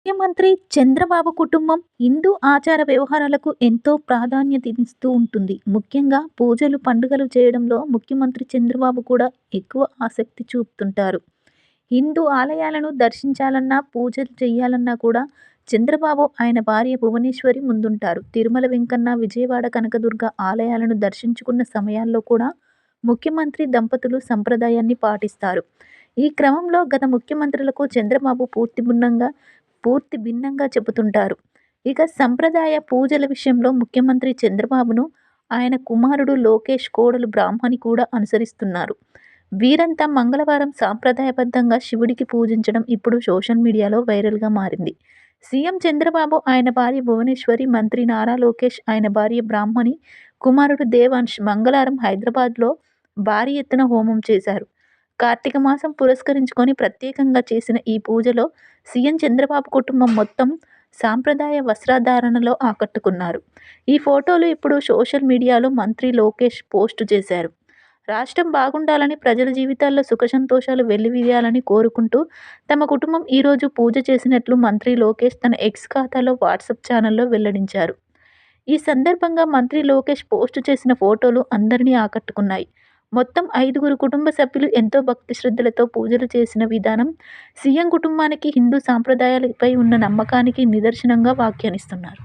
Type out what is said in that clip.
ముఖ్యమంత్రి చంద్రబాబు కుటుంబం హిందూ ఆచార వ్యవహారాలకు ఎంతో ప్రాధాన్యతనిస్తూ ఉంటుంది. ముఖ్యంగా పూజలు, పండుగలు చేయడంలో ముఖ్యమంత్రి చంద్రబాబు కూడా ఎక్కువ ఆసక్తి చూపుతుంటారు. హిందూ ఆలయాలను దర్శించాలన్నా, పూజలు చేయాలన్నా కూడా చంద్రబాబు, ఆయన భార్య భువనేశ్వరి ముందుంటారు. తిరుమల వెంకన్న, విజయవాడ కనకదుర్గ ఆలయాలను దర్శించుకున్న సమయాల్లో కూడా ముఖ్యమంత్రి దంపతులు సంప్రదాయాన్ని పాటిస్తారు. ఈ క్రమంలో గత ముఖ్యమంత్రులకు చంద్రబాబు పూర్తి భిన్నంగా చెబుతుంటారు. ఇక సంప్రదాయ పూజల విషయంలో ముఖ్యమంత్రి చంద్రబాబును ఆయన కుమారుడు లోకేష్, కోడలు బ్రాహ్మణి కూడా అనుసరిస్తున్నారు. వీరంతా మంగళవారం సాంప్రదాయబద్ధంగా శివుడికి పూజించడం ఇప్పుడు సోషల్ మీడియాలో వైరల్గా మారింది. సీఎం చంద్రబాబు, ఆయన భార్య భువనేశ్వరి, మంత్రి నారా లోకేష్, ఆయన భార్య బ్రాహ్మణి, కుమారుడు దేవాంశ్ మంగళవారం హైదరాబాద్లో భారీ ఎత్తున హోమం చేశారు. కార్తీక మాసం పురస్కరించుకొని ప్రత్యేకంగా చేసిన ఈ పూజలో సీఎం చంద్రబాబు కుటుంబం మొత్తం సాంప్రదాయ వస్త్రధారణలో ఆకట్టుకున్నారు. ఈ ఫోటోలు ఇప్పుడు సోషల్ మీడియాలో మంత్రి లోకేష్ పోస్టు చేశారు. రాష్ట్రం బాగుండాలని, ప్రజల జీవితాల్లో సుఖసంతోషాలు వెల్లివిరియాలని కోరుకుంటూ తమ కుటుంబం ఈరోజు పూజ చేసినట్లు మంత్రి లోకేష్ తన ఎక్స్ ఖాతాలో వాట్సాప్ ఛానల్లో వెల్లడించారు. ఈ సందర్భంగా మంత్రి లోకేష్ పోస్టు చేసిన ఫోటోలు అందరినీ ఆకట్టుకున్నాయి. మొత్తం 5గురు కుటుంబ సభ్యులు ఎంతో భక్తి శ్రద్ధలతో పూజలు చేసిన విధానం సీఎం కుటుంబానికి హిందూ సాంప్రదాయాలపై ఉన్న నమ్మకానికి నిదర్శనంగా వ్యాఖ్యానిస్తున్నారు.